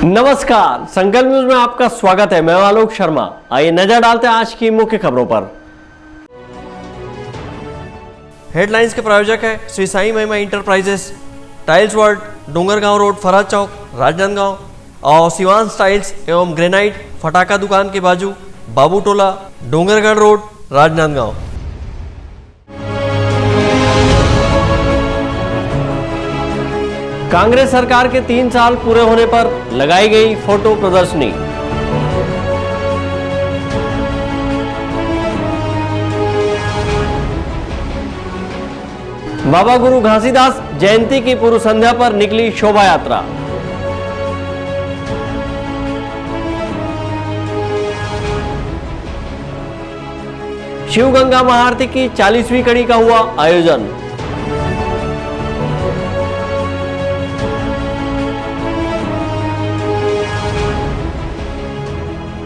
नमस्कार, संकल्प न्यूज में आपका स्वागत है। मैं आलोक शर्मा। आइए नजर डालते हैं आज की मुख्य खबरों पर। हेडलाइंस के प्रायोजक है Shri Sai Mahima enterprises, tiles world, Dongargaon road, Farhad Chowk, Rajnandgaon और सिवान टाइल्स एवं ग्रेनाइट फटाका दुकान के बाजू, बाबू टोला, डोंगरगढ़ रोड, राजनांदगांव। कांग्रेस सरकार के 3 साल पूरे होने पर लगाई गई फोटो प्रदर्शनी। बाबा गुरु घासीदास जयंती की पूर्व संध्या पर निकली शोभा यात्रा। शिव गंगा महाआरती की 40वीं कड़ी का हुआ आयोजन।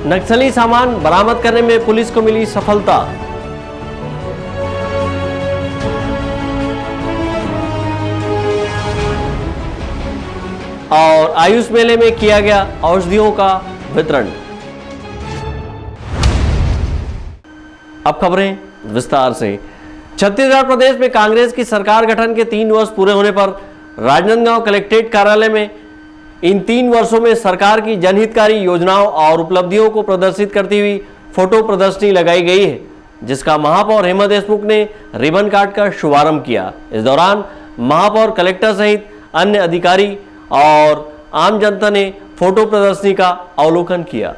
नक्सली सामान बरामद करने में पुलिस को मिली सफलता। और आयुष मेले में किया गया औषधियों का वितरण। अब खबरें विस्तार से। छत्तीसगढ़ प्रदेश में कांग्रेस की सरकार गठन के 3 वर्ष पूरे होने पर राजनांदगांव कलेक्ट्रेट कार्यालय में इन 3 वर्षों में सरकार की जनहितकारी योजनाओं और उपलब्धियों को प्रदर्शित करती हुई फोटो प्रदर्शनी लगाई गई है, जिसका महापौर हेमा देशमुख ने रिबन काट कर शुभारंभ किया। इस दौरान महापौर, कलेक्टर सहित अन्य अधिकारी और आम जनता ने फोटो प्रदर्शनी का अवलोकन किया।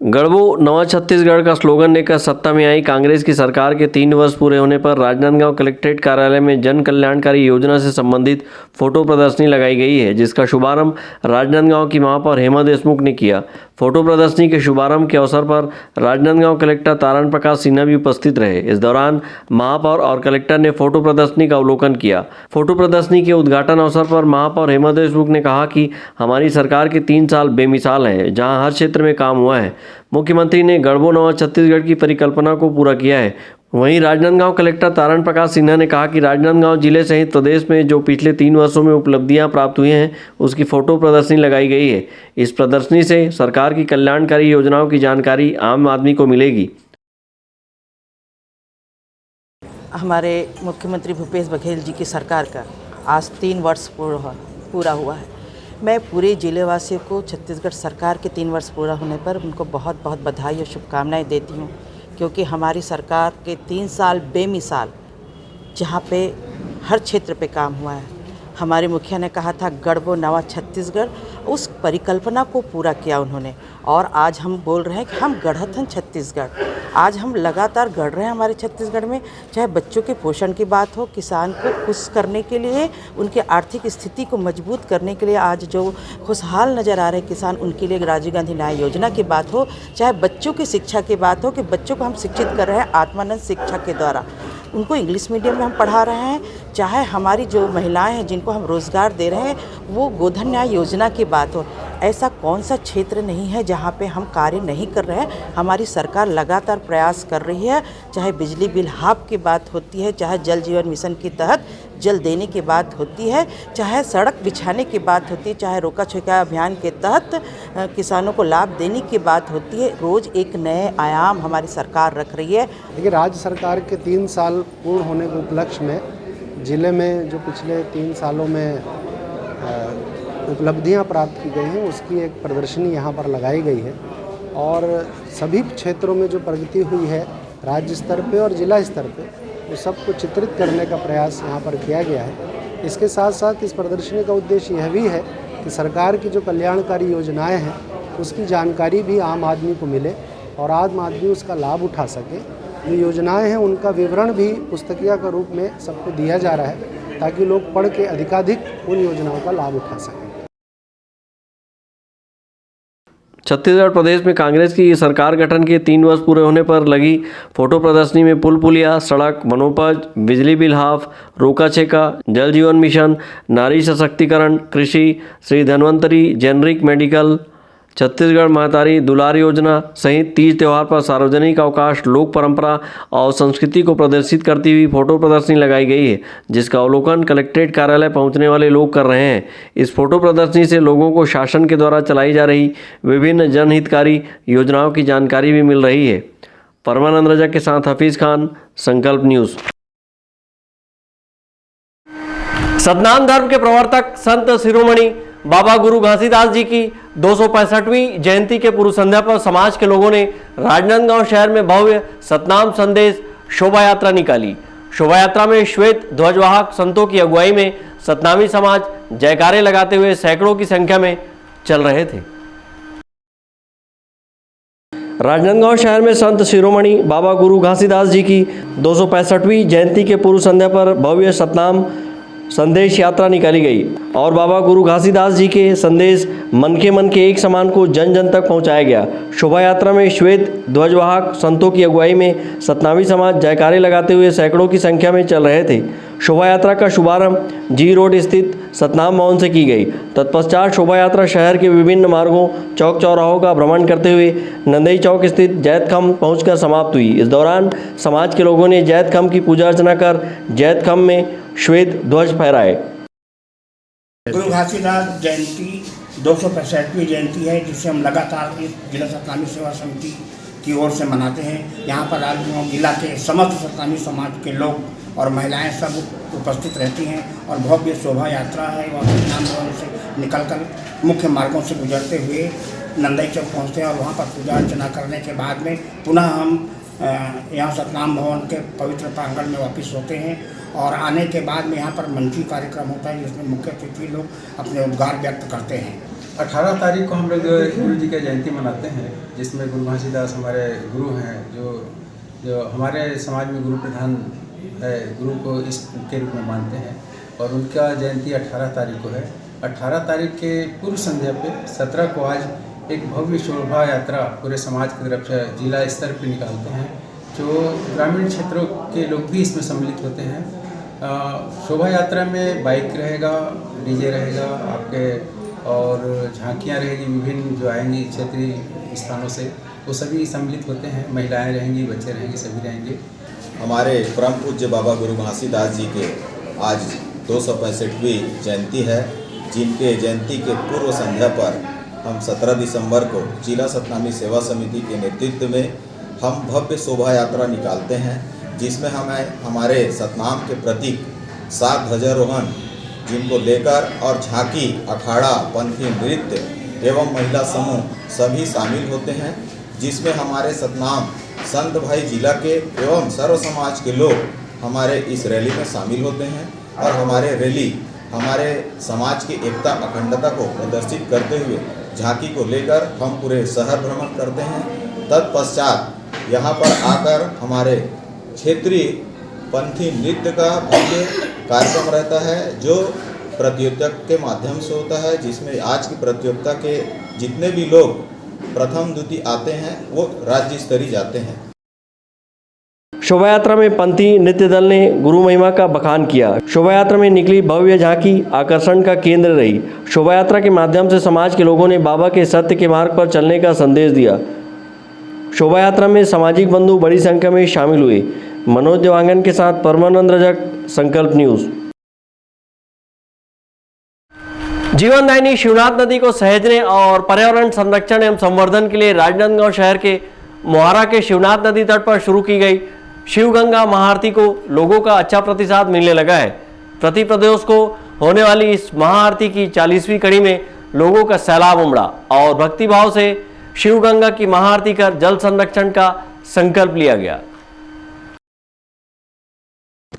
गढ़बो नवा छत्तीसगढ़ का स्लोगन लेकर सत्ता में आई कांग्रेस की सरकार के 3 वर्ष पूरे होने पर राजनांदगांव कलेक्ट्रेट कार्यालय में जन कल्याणकारी योजना से संबंधित फोटो प्रदर्शनी लगाई गई है, जिसका शुभारंभ राजनांदगांव की महापौर हेमा देशमुख ने किया। फोटो प्रदर्शनी के शुभारंभ के अवसर पर राजनांदगांव कलेक्टर तारण प्रकाश सिन्हा भी उपस्थित रहे। इस दौरान महापौर और कलेक्टर ने फोटो प्रदर्शनी का अवलोकन किया। फोटो प्रदर्शनी के उद्घाटन अवसर पर महापौर हेमा देशमुख ने कहा कि हमारी सरकार के 3 साल बेमिसाल हैं, जहां हर क्षेत्र में काम हुआ है। मुख्यमंत्री ने गढ़बो नवा छत्तीसगढ़ की परिकल्पना को पूरा किया है। वहीं राजनांदगांव कलेक्टर तारण प्रकाश सिन्हा ने कहा कि राजनांदगांव जिले सहित प्रदेश में जो पिछले 3 वर्षों में उपलब्धियां प्राप्त हुई हैं, उसकी फोटो प्रदर्शनी लगाई गई है। इस प्रदर्शनी से सरकार की कल्याणकारी योजनाओं की जानकारी आम आदमी को मिलेगी। हमारे मुख्यमंत्री भूपेश बघेल जी की सरकार का आज 3 वर्ष पूरा हुआ है। मैं पूरे जिले वासियों को छत्तीसगढ़ सरकार के 3 वर्ष पूरा होने पर उनको बहुत बहुत बधाई और शुभकामनाएं देती हूँ, क्योंकि हमारी सरकार के 3 साल बेमिसाल, जहाँ पे हर क्षेत्र पे काम हुआ है। हमारे मुखिया ने कहा था गढ़बो नवा छत्तीसगढ़, उस परिकल्पना को पूरा किया उन्होंने। और आज हम बोल रहे हैं कि हम गढ़त हैं छत्तीसगढ़। आज हम लगातार गढ़ रहे हैं हमारे छत्तीसगढ़ में, चाहे बच्चों के पोषण की बात हो, किसान को खुश करने के लिए, उनके आर्थिक स्थिति को मजबूत करने के लिए आज जो खुशहाल नज़र आ रहे किसान, उनके लिए राजीव गांधी न्याय योजना की बात हो, चाहे बच्चों की शिक्षा की बात हो कि बच्चों को हम शिक्षित कर रहे हैं आत्मानंद शिक्षा के द्वारा, उनको इंग्लिश मीडियम में हम पढ़ा रहे हैं, चाहे हमारी जो महिलाएं हैं जिनको हम रोज़गार दे रहे हैं, वो गोधन न्याय योजना की बात हो। ऐसा कौन सा क्षेत्र नहीं है जहाँ पे हम कार्य नहीं कर रहे हैं। हमारी सरकार लगातार प्रयास कर रही है, चाहे बिजली बिल हाफ की बात होती है, चाहे जल जीवन मिशन के तहत जल देने की बात होती है, चाहे सड़क बिछाने की बात होती है, चाहे रोका छेका अभियान के तहत किसानों को लाभ देने की बात होती है। रोज़ एक नए आयाम हमारी सरकार रख रही है। देखिए, राज्य सरकार के 3 साल पूर्ण होने के उपलक्ष्य में ज़िले में जो पिछले 3 सालों में उपलब्धियां प्राप्त की गई हैं, उसकी एक प्रदर्शनी यहाँ पर लगाई गई है। और सभी क्षेत्रों में जो प्रगति हुई है राज्य स्तर पे और जिला स्तर पे, वो सबको चित्रित करने का प्रयास यहाँ पर किया गया है। इसके साथ साथ इस प्रदर्शनी का उद्देश्य यह भी है कि सरकार की जो कल्याणकारी योजनाएं हैं, उसकी जानकारी भी आम आदमी को मिले और आम आदमी उसका लाभ उठा सके। जो योजनाएं हैं उनका विवरण भी पुस्तकिया के रूप में सबको दिया जा रहा है, ताकि लोग पढ़ के अधिकाधिक उन योजनाओं का लाभ उठा सकें। छत्तीसगढ़ प्रदेश में कांग्रेस की सरकार गठन के 3 वर्ष पूरे होने पर लगी फोटो प्रदर्शनी में पुल पुलिया, सड़क, वनोपज, बिजली बिल हाफ, रोका छेका, जल जीवन मिशन, नारी सशक्तिकरण, कृषि, श्री धन्वंतरी जेनरिक मेडिकल, छत्तीसगढ़ महतारी दुलार योजना सहित तीज त्यौहार पर सार्वजनिक अवकाश, लोक परंपरा और संस्कृति को प्रदर्शित करती हुई फोटो प्रदर्शनी लगाई गई है, जिसका अवलोकन कलेक्ट्रेट कार्यालय पहुंचने वाले लोग कर रहे हैं। इस फोटो प्रदर्शनी से लोगों को शासन के द्वारा चलाई जा रही विभिन्न जनहितकारी योजनाओं की जानकारी भी मिल रही है। परमानंद रजा के साथ हफीज खान, संकल्प न्यूज़। सतनाम धर्म के प्रवर्तक संत शिरोमणि बाबा गुरु घासीदास जी की 265वीं जयंती के पूर्व संध्या पर समाज के लोगों ने राजनांदगांव शहर में भव्य सतनाम संदेश शोभा यात्रा निकाली। शोभा यात्रा में श्वेत ध्वजवाहक संतों की अगुवाई में सतनामी समाज जयकारे लगाते हुए सैकड़ों की संख्या में चल रहे थे। राजनांदगांव शहर में संत शिरोमणि बाबा गुरु घासीदास जी की 265वीं जयंती के पूर्व संध्या पर भव्य सतनाम संदेश यात्रा निकाली गई और बाबा गुरु घासीदास जी के संदेश मन के एक समान को जन जन तक पहुंचाया गया। शोभा यात्रा में श्वेत ध्वजवाहक संतों की अगुवाई में सतनामी समाज जयकारे लगाते हुए सैकड़ों की संख्या में चल रहे थे। शोभा यात्रा का शुभारंभ जी रोड स्थित सतनाम भवन से की गई। तत्पश्चात शोभा यात्रा शहर के विभिन्न मार्गों, चौक चौराहों का भ्रमण करते हुए नंदई चौक स्थित जैत खम्भ पहुंचकर समाप्त हुई। इस दौरान समाज के लोगों ने जैत खम्भ की पूजा अर्चना कर जैत खम्भ में श्वेत ध्वज फहराए। गुरु घासीदास जयंती 265वीं जयंती है, जिसे हम लगातार जिला सतनामी सेवा समिति की ओर से मनाते हैं। यहाँ पर राजनांदगांव जिला के समस्त सतनामी समाज के लोग और महिलाएं सब उपस्थित रहती हैं और भव्य शोभा यात्रा है और सतनाम भवन से निकलकर मुख्य मार्गों से गुजरते हुए नंदई चौक पहुँचते हैं और वहाँ पर पूजा अर्चना करने के बाद में पुनः हम यहाँ सतनाम भवन के पवित्र प्रांगण में वापस होते हैं और आने के बाद में यहाँ पर मंची कार्यक्रम होता है, जिसमें मुख्य अतिथि लोग अपने उद्गार व्यक्त करते हैं। 18 तारीख को हम लोग गुरु जी की जयंती मनाते हैं, जिसमें गुरु घासीदास हमारे गुरु हैं, जो हमारे समाज में गुरु प्रधान है, गुरु को इस के रूप में मानते हैं और उनका जयंती 18 तारीख को है। 18 तारीख के पूर्व संध्या पे 17 को आज एक भव्य शोभा यात्रा पूरे समाज की तरफ से जिला स्तर पर निकालते हैं, जो ग्रामीण क्षेत्रों के लोग भी इसमें सम्मिलित होते हैं। शोभा यात्रा में बाइक रहेगा, डीजे रहेगा आपके और झांकियाँ रहेगी, विभिन्न जो आएंगी क्षेत्रीय स्थानों से वो सभी सम्मिलित होते हैं। महिलाएं रहेंगी, बच्चे रहेंगे, सभी रहेंगे। हमारे परम पूज्य बाबा गुरु घासीदास जी के आज 265वीं जयंती है, जिनके जयंती के पूर्व संध्या पर हम 17 दिसंबर को जिला सतनामी सेवा समिति के नेतृत्व में हम भव्य शोभा यात्रा निकालते हैं, जिसमें हमें हमारे सतनाम के प्रतीक 7 ध्वजारोहण जिनको लेकर और झांकी, अखाड़ा, पंथी नृत्य एवं महिला समूह सभी शामिल होते हैं, जिसमें हमारे सतनाम संत भाई जिला के एवं सर्व समाज के लोग हमारे इस रैली में शामिल होते हैं और हमारे रैली हमारे समाज की एकता, अखंडता को प्रदर्शित करते हुए झांकी को लेकर हम पूरे शहर भ्रमण करते हैं। तत्पश्चात यहाँ पर आकर हमारे क्षेत्रीय पंथी नृत्य का भव्य कार्यक्रम रहता है, जो प्रतियोगिता के माध्यम से होता है, जिसमें आज की प्रतियोगिता के जितने भी लोग प्रथम द्वितीय आते हैं वो राज्य स्तरीय जाते हैं। शोभा यात्रा में पंथी नृत्य दल ने गुरु महिमा का बखान किया। शोभा यात्रा में निकली भव्य झांकी आकर्षण का केंद्र रही। शोभा यात्रा के माध्यम से समाज के लोगों ने बाबा के सत्य के मार्ग पर चलने का संदेश दिया। शोभा यात्रा में सामाजिक बंधु बड़ी संख्या में शामिल हुए। मनोज देवांगन के साथ परमानंद रजक, संकल्प न्यूज़। जीवनदायिनी शिवनाथ नदी को सहेजने और पर्यावरण संरक्षण एवं संवर्धन के लिए राजनांदगांव शहर के मोहारा के शिवनाथ नदी तट पर शुरू की गई शिव गंगा महाआरती को लोगों का अच्छा प्रतिसाद मिलने लगा है। प्रति प्रदोष को होने वाली इस महाआरती की 40वीं कड़ी में लोगों का सैलाब उमड़ा और भक्तिभाव से शिव गंगा की महाआरती कर जल संरक्षण का संकल्प लिया गया।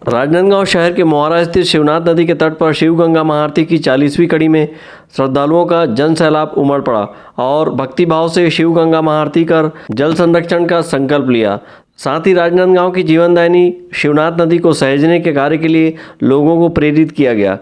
राजनांदगांव शहर के मोहारा स्थित शिवनाथ नदी के तट पर शिव गंगा महाआरती की 40वीं कड़ी में श्रद्धालुओं का जन सैलाब उमड़ पड़ा और भक्तिभाव से शिव गंगा महाआरती कर जल संरक्षण का संकल्प लिया। साथ ही राजनांदगांव की जीवनदायिनी शिवनाथ नदी को सहेजने के कार्य के लिए लोगों को प्रेरित किया गया।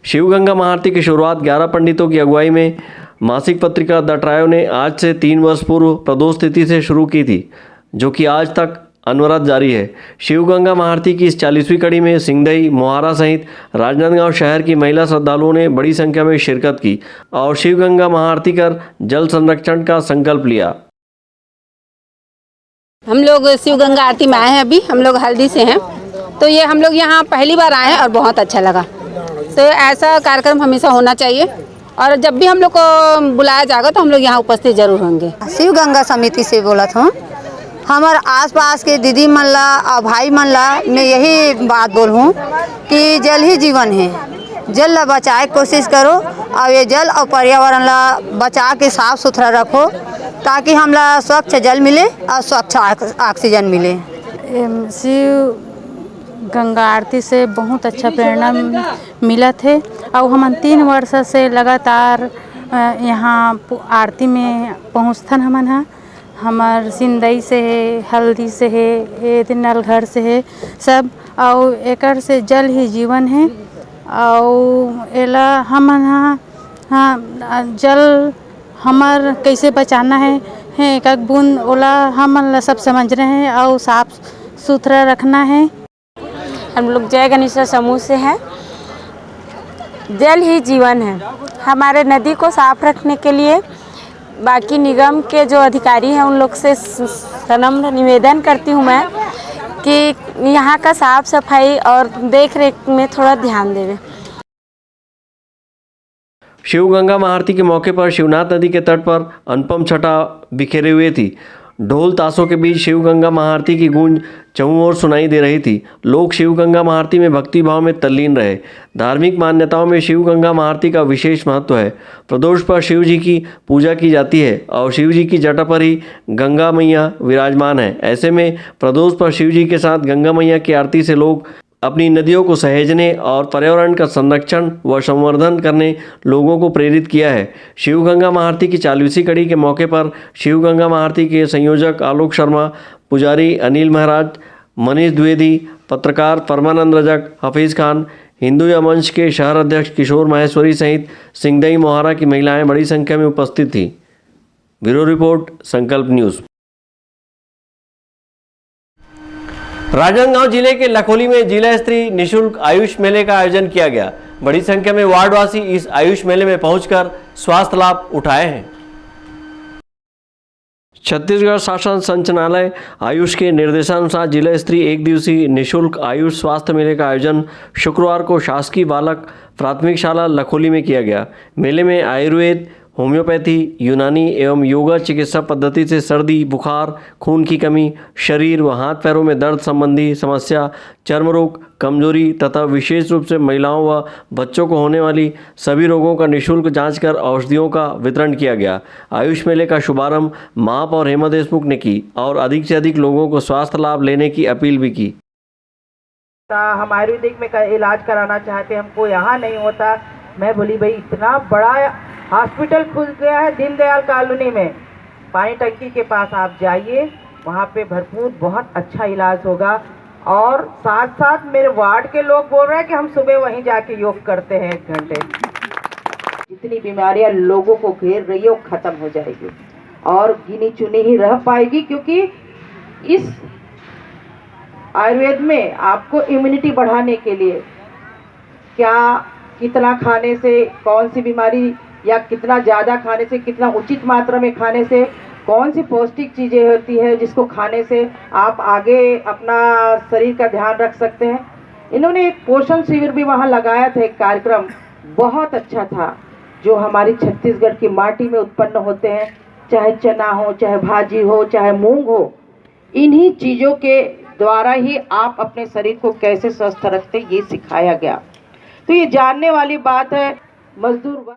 शिव गंगा महाआरती की शुरुआत 11 पंडितों की अगुवाई में मासिक पत्रिका द ट्रायो ने आज से 3 वर्ष पूर्व प्रदोष तिथि से शुरू की थी, जो कि आज तक अनवरत जारी है। शिव गंगा महाआरती की इस 40वीं कड़ी में सिंगदई, मोहारा सहित राजनांदगांव शहर की महिला श्रद्धालुओं ने बड़ी संख्या में शिरकत की और शिव गंगा महाआरती कर जल संरक्षण का संकल्प लिया। हम लोग शिव गंगा आरती में आए हैं, अभी हम लोग हल्दी से हैं, तो ये हम लोग यहाँ पहली बार आए हैं और बहुत अच्छा लगा। तो ऐसा कार्यक्रम हमेशा होना चाहिए और जब भी हम लोग को बुलाया जाएगा तो हम लोग यहाँ उपस्थित जरूर होंगे। शिव गंगा समिति से बोला था, हमारे आसपास के दीदी मन ला और भाई मन ला मैं यही बात बोलूँ कि जल ही जीवन है, जल ला बचाए कोशिश करो और ये जल और पर्यावरण ला बचा के साफ सुथरा रखो ताकि हमला स्वच्छ जल मिले और स्वच्छ ऑक्सीजन मिले। शिव गंगा आरती से बहुत अच्छा प्रेरणा मिला थे और हम 3 वर्ष से लगातार यहाँ आरती में पहुँचथन हमन है। हमार सिंदई से है, हल्दी से है, ये नलघर से है सब, और एकर से जल ही जीवन है और एला हमन हाँ जल हमार कैसे बचाना है एक एक बूंद ओला हमन सब समझ रहे हैं और साफ सुथरा रखना है। हम लोग जय गणेश समूह से हैं। जल ही जीवन है। हमारे नदी को साफ रखने के लिए बाकी निगम के जो अधिकारी हैं उन लोग से सनम्र निवेदन करती हूँ मैं कि यहाँ का साफ सफाई और देख रेख में थोड़ा ध्यान देवें। शिव गंगा महाआरती के मौके पर शिवनाथ नदी के तट पर अनुपम छटा बिखेरे हुए थी। ढोल ताशों के बीच शिव गंगा महाआरती की गूंज चहुं ओर सुनाई दे रही थी। लोग शिव गंगा महाआरती में भक्ति भाव में तल्लीन रहे। धार्मिक मान्यताओं में शिव गंगा महाआरती का विशेष महत्व है। प्रदोष पर शिव जी की पूजा की जाती है और शिव जी की जटा पर ही गंगा मैया विराजमान है। ऐसे में प्रदोष पर शिव जी के साथ गंगा मैया की आरती से लोग अपनी नदियों को सहेजने और पर्यावरण का संरक्षण व संवर्धन करने लोगों को प्रेरित किया है। शिव गंगा महाआरती की 40वीं कड़ी के मौके पर शिव गंगा महाआरती के संयोजक आलोक शर्मा, पुजारी अनिल महाराज, मनीष द्विवेदी, पत्रकार परमानंद रजक, हफीज़ खान, हिंदू या मंच के शहर अध्यक्ष किशोर माहेश्वरी सहित सिंगदई मोहारा की महिलाएं बड़ी संख्या में उपस्थित थीं। ब्यूरो रिपोर्ट, संकल्प न्यूज़। राजनांदगांव जिले के लखोली में जिला स्तरीय निःशुल्क आयुष मेले का आयोजन किया गया। बड़ी संख्या में वार्डवासी इस आयुष मेले में पहुंचकर स्वास्थ्य लाभ उठाए हैं। छत्तीसगढ़ शासन संचालनालय आयुष के निर्देशानुसार जिला स्तरीय 1 दिवसीय निःशुल्क आयुष स्वास्थ्य मेले का आयोजन शुक्रवार को शासकीय बालक प्राथमिक शाला लखोली में किया गया। मेले में आयुर्वेद, होम्योपैथी, यूनानी एवं योगा चिकित्सा पद्धति से सर्दी, बुखार, खून की कमी, शरीर व हाथ पैरों में दर्द संबंधी समस्या, चर्म रोग, कमजोरी तथा विशेष रूप से महिलाओं व बच्चों को होने वाली सभी रोगों का निःशुल्क जांच कर औषधियों का वितरण किया गया। आयुष मेले का शुभारंभ महापौर हेमा देशमुख ने की और अधिक से अधिक लोगों को स्वास्थ्य लाभ लेने की अपील भी की। हम आयुर्वेदिक में इलाज कराना चाहते, हमको यहाँ नहीं होता। मैं बोली भाई इतना बड़ा हॉस्पिटल खुल गया है दीनदयाल कॉलोनी में, पानी टंकी के पास आप जाइए, वहाँ पे भरपूर बहुत अच्छा इलाज होगा। और साथ साथ मेरे वार्ड के लोग बोल रहे हैं कि हम सुबह वहीं जाके योग करते हैं 1 घंटे। जितनी बीमारियां लोगों को घेर रही है वो खत्म हो जाएगी और गिनी चुनी ही रह पाएगी, क्योंकि इस आयुर्वेद में आपको इम्यूनिटी बढ़ाने के लिए क्या कितना खाने से कौन सी बीमारी या कितना ज़्यादा खाने से, कितना उचित मात्रा में खाने से कौन सी पौष्टिक चीज़ें होती है जिसको खाने से आप आगे अपना शरीर का ध्यान रख सकते हैं। इन्होंने एक पोषण शिविर भी वहाँ लगाया था, एक कार्यक्रम बहुत अच्छा था, जो हमारी छत्तीसगढ़ की माटी में उत्पन्न होते हैं, चाहे चना हो, चाहे भाजी हो, चाहे मूंग हो। इन्हीं चीज़ों के द्वारा ही आप अपने शरीर को कैसे स्वस्थ रखते ये सिखाया गया। तो ये जानने वाली बात है। मजदूर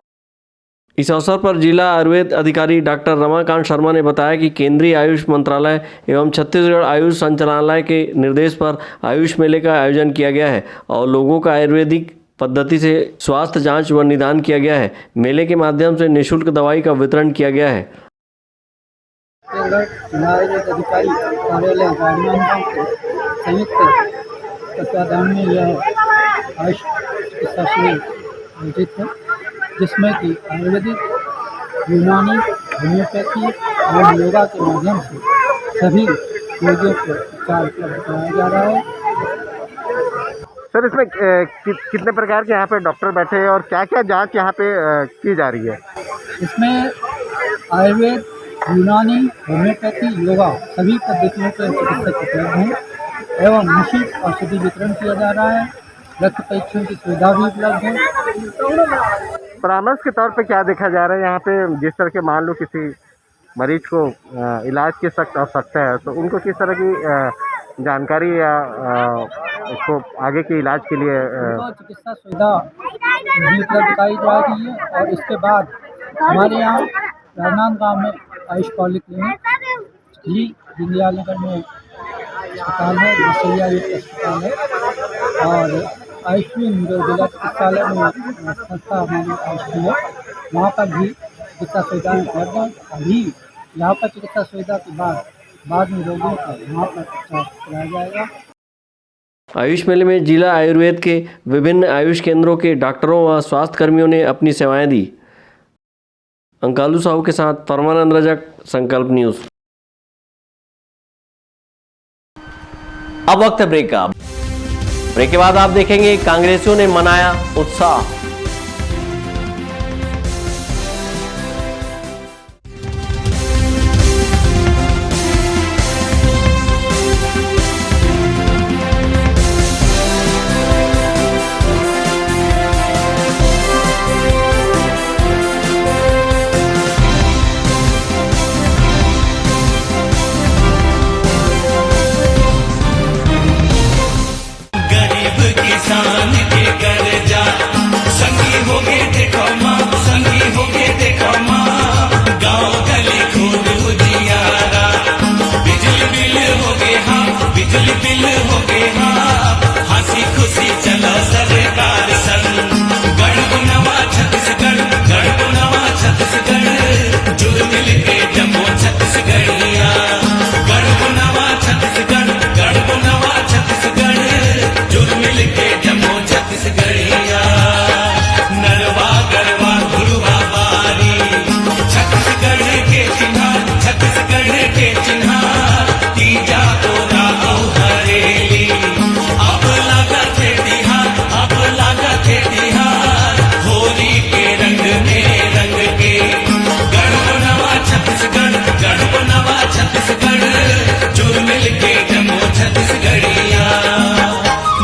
इस अवसर पर जिला आयुर्वेद अधिकारी डॉक्टर रमाकांत शर्मा ने बताया कि केंद्रीय आयुष मंत्रालय एवं छत्तीसगढ़ आयुष संचालनालय के निर्देश पर आयुष मेले का आयोजन किया गया है और लोगों का आयुर्वेदिक पद्धति से स्वास्थ्य जांच व निदान किया गया है। मेले के माध्यम से निःशुल्क दवाई का वितरण किया गया है। आयुर्वेद अधिकारी कार्यालय राजनांदगांव के संयुक्त तत्वाधान में यह आयुष चिकित्सा शिविर आयोजित है, जिसमें कि आयुर्वेदिक, यूनानी, होम्योपैथी और योगा के माध्यम से सभी रोगियों को उपचार उपलब्ध कराया जा रहा है। सर, इसमें कितने प्रकार के यहाँ पे डॉक्टर बैठे हैं और क्या क्या जांच यहाँ पे की जा रही है? इसमें आयुर्वेद, यूनानी, होम्योपैथी, योगा सभी पद्धतियों के चिकित्सक उपलब्ध हैं एवं निःशुल्क औषधि वितरण किया जा रहा है। रक्त परीक्षण की सुविधा भी उपलब्ध है। परामर्श के तौर पे क्या देखा जा रहा है यहाँ पे? जिस तरह के मान लो किसी मरीज को इलाज की सख्त आवश्यकता है तो उनको किस तरह की जानकारी या उसको आगे के इलाज के लिए चिकित्सा सुविधा भी उपलब्ध कराई जा रही है। और इसके बाद हमारे यहाँ राजनांदगांव में आयुष पॉलीक्लिनिक ही दीनदयालनगर में अस्पताल है, रसोईया युक्त अस्पताल है और आयुष्मान जो जिला चिकित्सालय में संस्था हमारी आयुष्मान है, वहाँ पर भी चिकित्सा सुविधाएँ उपलब्ध हैं। अभी यहाँ पर चिकित्सा सुविधा के बाद में रोगियों को वहाँ पर उपचार कराया जाएगा। आयुष मेले में जिला आयुर्वेद के विभिन्न आयुष केंद्रों के डॉक्टरों व स्वास्थ्य कर्मियों ने अपनी सेवाएं दी। अंकालू साहू के साथ परमानंद रजक, संकल्प न्यूज। अब वक्त है ब्रेक का। ब्रेक के बाद आप देखेंगे कांग्रेसियों ने मनाया उत्साह। किसान के कर्जा संगी हो गए देखो माँ, संगी हो गए देखो माँ, गाँव गली खूब उजियारा, बिजली बिल हो गए हाँ, बिजली बिल हो गए हाँ, हंसी खुशी चलो सरकार संग, गढ़ छत्तीसगढ़, गढ़ छत्तीसगढ़, जुड़ मिल के जम्मू छत्तीसगढ़िया, गढ़ छत्तीसगढ़, गढ़ छत्तीसगढ़, जुड़ मिल के जम्मू छत्तीसगढ़िया, नरवा गरवा गुरुवा बारी, छत्तीसगढ़ के चिन्हा, छत्तीसगढ़ के चिन्हा, तीजा तोरा औ हरेली, अब लगा थे तिहार, अब लगा थे तिहार, होली के रंग में रंग के, गढ़ छत्तीसगढ़, गढ़ छत्तीसगढ़, जुड़ मिल के जम्मू छत्तीसगढ़िया,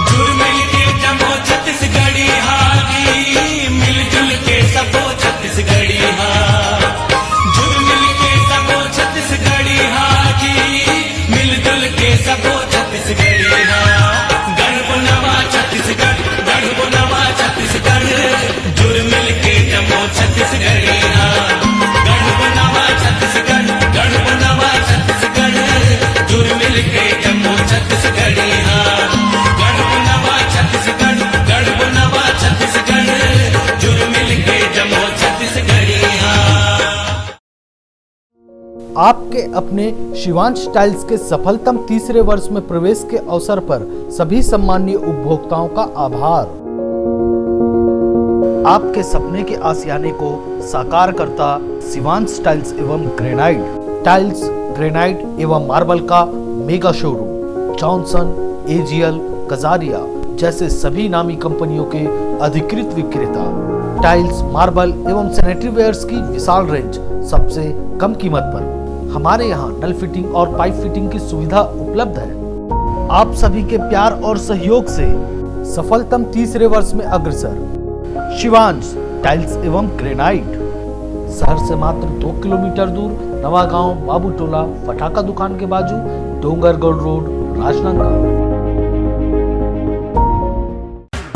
जुड़ मिल के जम्मू छत्तीसगढ़िया की, मिलजुल के सबो छत्तीसगढ़िया, जुड़ मिल के सबो छत्तीसगढ़िया की, मिलजुल के सबो छत्तीसगढ़िया, गढ़ छत्तीसगढ़, गढ़ छत्तीसगढ़, जुड़ मिल के जम्मू छत्तीसगढ़िया, गढ़ छत्तीसगढ़, गढ़ छत्तीसगढ़, जुड़ मिल के जम्मू छत्तीसगढ़िया, गढ़ छत्तीसगढ़, गढ़ छत्तीसगढ़, जुड़ मिल के जम्मू छत्तीसगढ़िया। आपके अपने शिवांश टाइल्स के सफलतम तीसरे वर्ष में प्रवेश के अवसर पर सभी सम्मानीय उपभोक्ताओं का आभार। आपके सपने के आशियाने को साकार करता शिवांश टाइल्स एवं ग्रेनाइट एवं मार्बल का mega showroom, Johnson, AGL, Kajaria जैसे सभी नामी कंपनियों के अधिकृत विक्रेता, टाइल्स, मार्बल एवं सैनिटरी वेयर्स की विशाल रेंज सबसे कम कीमत पर। हमारे यहाँ नल फिटिंग और पाइप फिटिंग की सुविधा उपलब्ध है। आप सभी के प्यार और सहयोग से सफलतम तीसरे वर्ष में अग्रसर शिवांश टाइल्स एवं ग्रेनाइट, शहर से मात्र 2 किलोमीटर दूर, नवागांव, बाबूटोला, फटाका दुकान के बाजू, डोंगरगढ़ रोड, राजनांदगांव।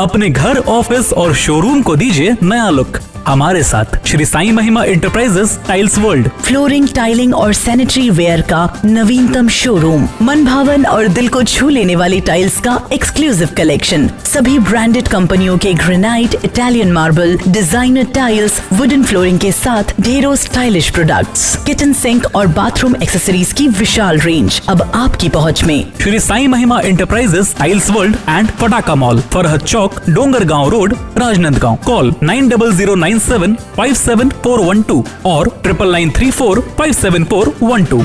अपने घर, ऑफिस और शोरूम को दीजिए नया लुक हमारे साथ श्री साईं महिमा enterprises tiles world. Flooring, tiling और सैनिटरी वेयर का नवीनतम शोरूम, मन भावन और दिल को छू लेने वाली टाइल्स का एक्सक्लूसिव कलेक्शन, सभी ब्रांडेड कंपनियों के granite, Italian marble, designer tiles, wooden flooring के साथ ढेरों स्टाइलिश प्रोडक्ट्स, किचन सिंक और बाथरूम एक्सेसरीज की विशाल रेंज अब आपकी पहुंच में। श्री साईं महिमा एंटरप्राइजेस टाइल्स वर्ल्ड एंड फटाका मॉल, फरहद चौक, डोंगरगांव रोड, राजनांदगांव। कॉल 9009757412 और 9934574112।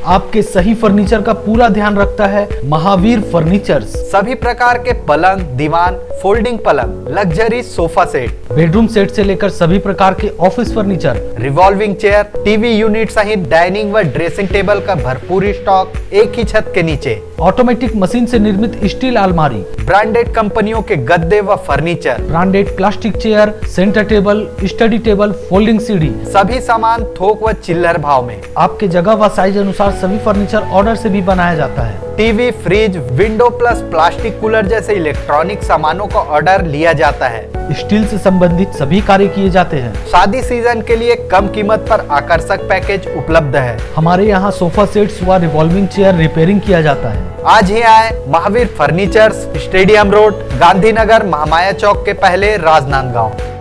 आपके सही फर्नीचर का पूरा ध्यान रखता है महावीर फर्नीचर्स। सभी प्रकार के पलंग, दीवान, फोल्डिंग पलंग, luxury sofa set, bedroom set से लेकर सभी प्रकार के office furniture, revolving chair, TV unit सहित डाइनिंग व ड्रेसिंग टेबल का भरपूर स्टॉक एक ही छत के नीचे। ऑटोमेटिक मशीन से निर्मित स्टील अलमारी, ब्रांडेड कंपनियों के गद्दे व furniture, branded plastic chair, centre table, study table, folding सीढ़ी, सभी सामान थोक व चिल्लर भाव में। आपके जगह व साइज अनुसार सभी फर्नीचर ऑर्डर से भी बनाया जाता है। TV, fridge, window plus plastic cooler जैसे इलेक्ट्रॉनिक सामानों का ऑर्डर लिया जाता है। स्टील से संबंधित सभी कार्य किए जाते हैं। शादी सीजन के लिए कम कीमत पर आकर्षक पैकेज उपलब्ध है। हमारे यहाँ सोफा सेट्स व रिवॉल्विंग चेयर रिपेयरिंग किया जाता है। आज ही आए Mahavir furnitures, stadium road, Gandhinagar, Mahamaya Chowk के पहले, राजनांदगांव।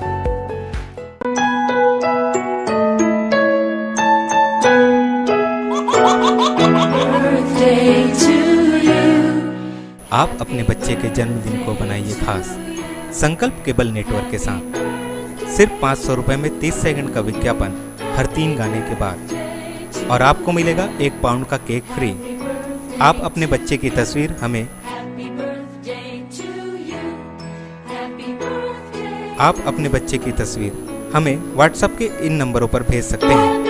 आप अपने बच्चे के जन्मदिन को बनाइए खास संकल्प केबल नेटवर्क के साथ। सिर्फ 500 रुपये में 30 सेकंड का विज्ञापन हर 3 गाने के बाद, और आपको मिलेगा 1 पाउंड का केक फ्री। आप अपने बच्चे की तस्वीर हमें व्हाट्सएप के इन नंबरों पर भेज सकते हैं।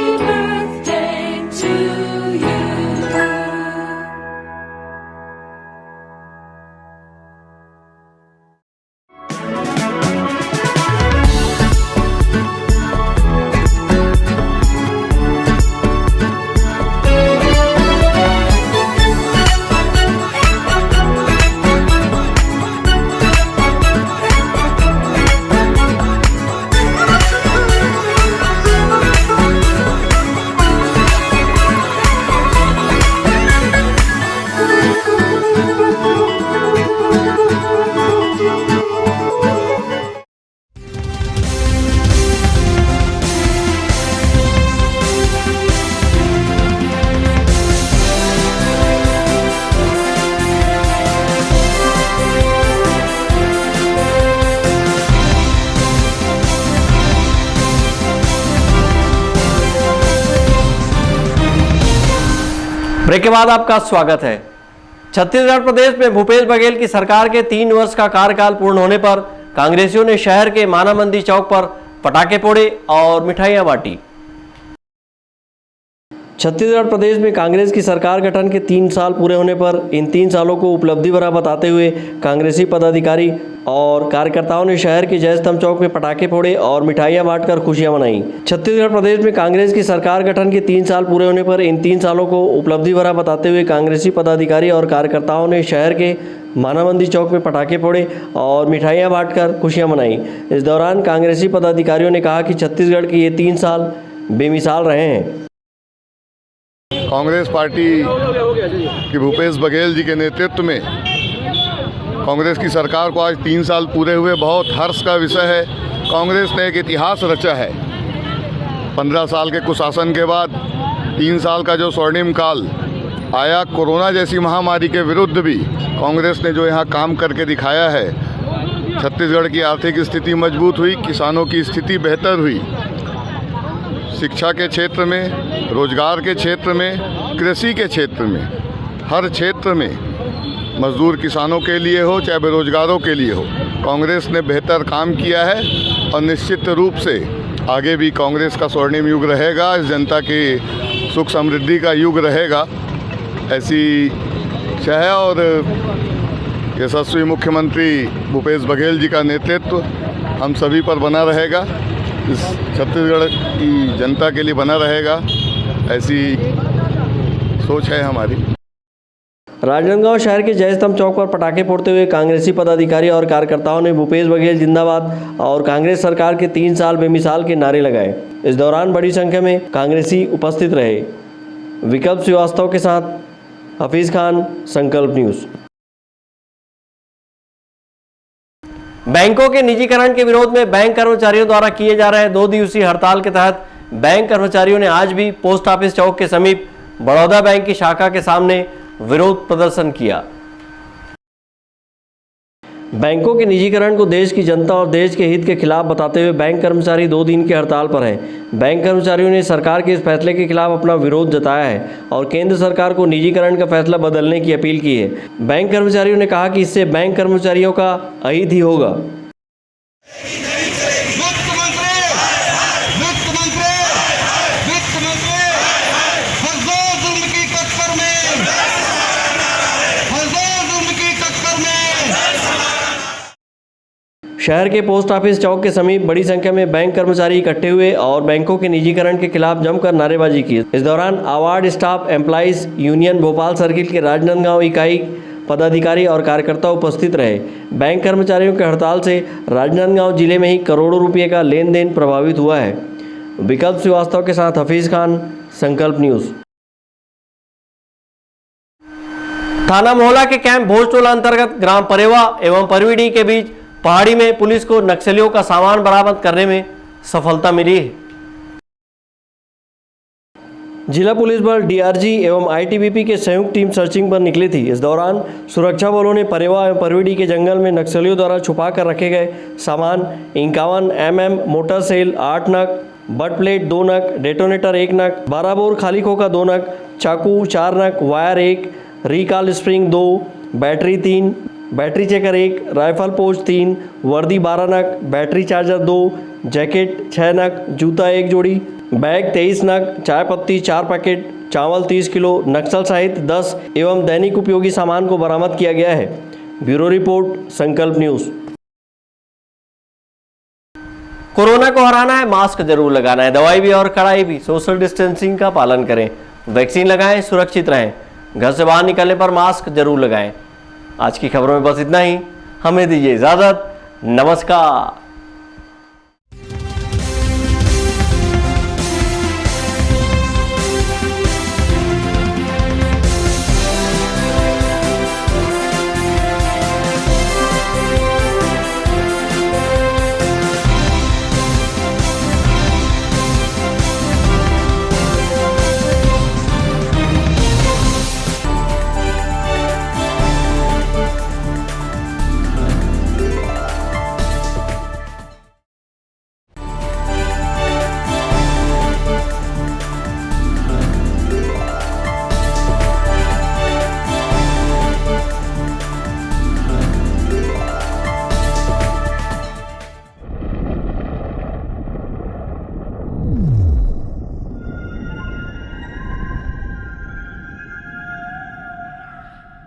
ब्रेक के बाद आपका स्वागत है। छत्तीसगढ़ प्रदेश में भूपेश बघेल की सरकार के 3 वर्ष का कार्यकाल पूर्ण होने पर कांग्रेसियों ने शहर के माना मंदिर चौक पर पटाखे फोड़े और मिठाइयां बांटी। छत्तीसगढ़ प्रदेश में कांग्रेस की सरकार गठन के 3 साल पूरे होने पर इन 3 सालों को उपलब्धि भरा बताते हुए कांग्रेसी पदाधिकारी और कार्यकर्ताओं ने शहर के जय स्तंभ चौक में पटाखे फोड़े और मिठाइयां बांटकर खुशियां मनाई। छत्तीसगढ़ प्रदेश में कांग्रेस की सरकार गठन के 3 साल पूरे होने पर इन 3 सालों को उपलब्धि भरा बताते हुए कांग्रेसी पदाधिकारी और कार्यकर्ताओं ने शहर के माना मंदिर चौक में पटाखे फोड़े और मिठाइयां बांटकर खुशियां मनाई। इस दौरान कांग्रेसी पदाधिकारियों ने कहा कि छत्तीसगढ़ के ये 3 साल बेमिसाल रहे हैं। कांग्रेस पार्टी की भूपेश बघेल जी के नेतृत्व में कांग्रेस की सरकार को आज 3 साल पूरे हुए बहुत हर्ष का विषय है। कांग्रेस ने एक इतिहास रचा है। 15 साल के कुशासन के बाद 3 साल का जो स्वर्णिम काल आया, कोरोना जैसी महामारी के विरुद्ध भी कांग्रेस ने जो यहाँ काम करके दिखाया है, छत्तीसगढ़ की आर्थिक स्थिति मजबूत हुई, किसानों की स्थिति बेहतर हुई, शिक्षा के क्षेत्र में, रोजगार के क्षेत्र में, कृषि के क्षेत्र में, हर क्षेत्र में, मजदूर किसानों के लिए हो चाहे बेरोजगारों के लिए हो, कांग्रेस ने बेहतर काम किया है और निश्चित रूप से आगे भी कांग्रेस का स्वर्णिम युग रहेगा, इस जनता की सुख समृद्धि का युग रहेगा, ऐसी चाहे। और यशस्वी मुख्यमंत्री भूपेश बघेल जी का नेतृत्व हम सभी पर बना रहेगा, इस छत्तीसगढ़ की जनता के लिए बना रहेगा, ऐसी सोच है हमारी। राजनांदगांव शहर के जय स्तंभ चौक पर पटाखे फोड़ते हुए कांग्रेसी पदाधिकारी और कार्यकर्ताओं ने भूपेश बघेल जिंदाबाद और कांग्रेस सरकार के 3 साल बेमिसाल के नारे लगाए। इस दौरान बड़ी संख्या में कांग्रेसी उपस्थित रहे। विकल्प श्रीवास्तव के साथ हफीज खान, संकल्प न्यूज। बैंकों के निजीकरण के विरोध में बैंक कर्मचारियों द्वारा किए जा रहे 2 दिवसीय हड़ताल के तहत बैंक कर्मचारियों ने आज भी पोस्ट ऑफिस चौक के समीप बड़ौदा बैंक की शाखा के सामने विरोध प्रदर्शन किया। बैंकों के निजीकरण को देश की जनता और देश के हित के खिलाफ बताते हुए बैंक कर्मचारी 2 दिन की हड़ताल पर हैं। बैंक कर्मचारियों ने सरकार के इस फैसले के खिलाफ अपना विरोध जताया है और केंद्र सरकार को निजीकरण का फैसला बदलने की अपील की है। बैंक कर्मचारियों ने कहा कि इससे बैंक कर्मचारियों का अहित ही होगा। शहर के पोस्ट ऑफिस चौक के समीप बड़ी संख्या में बैंक कर्मचारी इकट्ठे हुए और बैंकों के निजीकरण के खिलाफ जमकर नारेबाजी की। इस दौरान award staff employees union Bhopal circle के राजनांदगांव इकाई पदाधिकारी और कार्यकर्ता उपस्थित रहे। बैंक कर्मचारियों की हड़ताल से राजनांदगांव जिले में ही करोड़ों रुपये का लेन देन प्रभावित हुआ है। विकल्प श्रीवास्तव के साथ हफीज खान, संकल्प न्यूज़। थाना मोहला के कैंप भोजटोला अंतर्गत ग्राम परेवा एवं परवीडी के बीच पहाड़ी में पुलिस को नक्सलियों का सामान बरामद करने में सफलता मिली है। जिला पुलिस बल डीआरजी एवं आईटीबीपी के संयुक्त टीम सर्चिंग पर निकली थी। इस दौरान सुरक्षा बलों ने परेवा एवं परवीडी के जंगल में नक्सलियों द्वारा छुपा कर रखे गए सामान 51 mm मोटर सेल 8 नग, बट प्लेट 2 नग, डेटोनेटर 1 नग, 12 बोर खाली खोखा 2 नग, चाकू 4 नग, wire 1, recall spring 2, battery 3, battery checker 1, rifle पोच 3, वर्दी 12 नग, बैटरी चार्जर 2, जैकेट 6 नग, जूता 1 जोड़ी, बैग 23 नग, चाय पत्ती 4 पैकेट, चावल 30 किलो, नक्सल सहित 10 एवं दैनिक उपयोगी सामान को बरामद किया गया है। ब्यूरो रिपोर्ट, संकल्प न्यूज़। कोरोना को हराना है, मास्क जरूर लगाना है, दवाई भी और कड़ाई भी, सोशल डिस्टेंसिंग का पालन करें, वैक्सीन लगाएं, सुरक्षित रहें, घर से बाहर निकलने पर मास्क जरूर लगाएं। आज की खबरों में बस इतना ही। हमें दीजिए इजाजत। नमस्कार।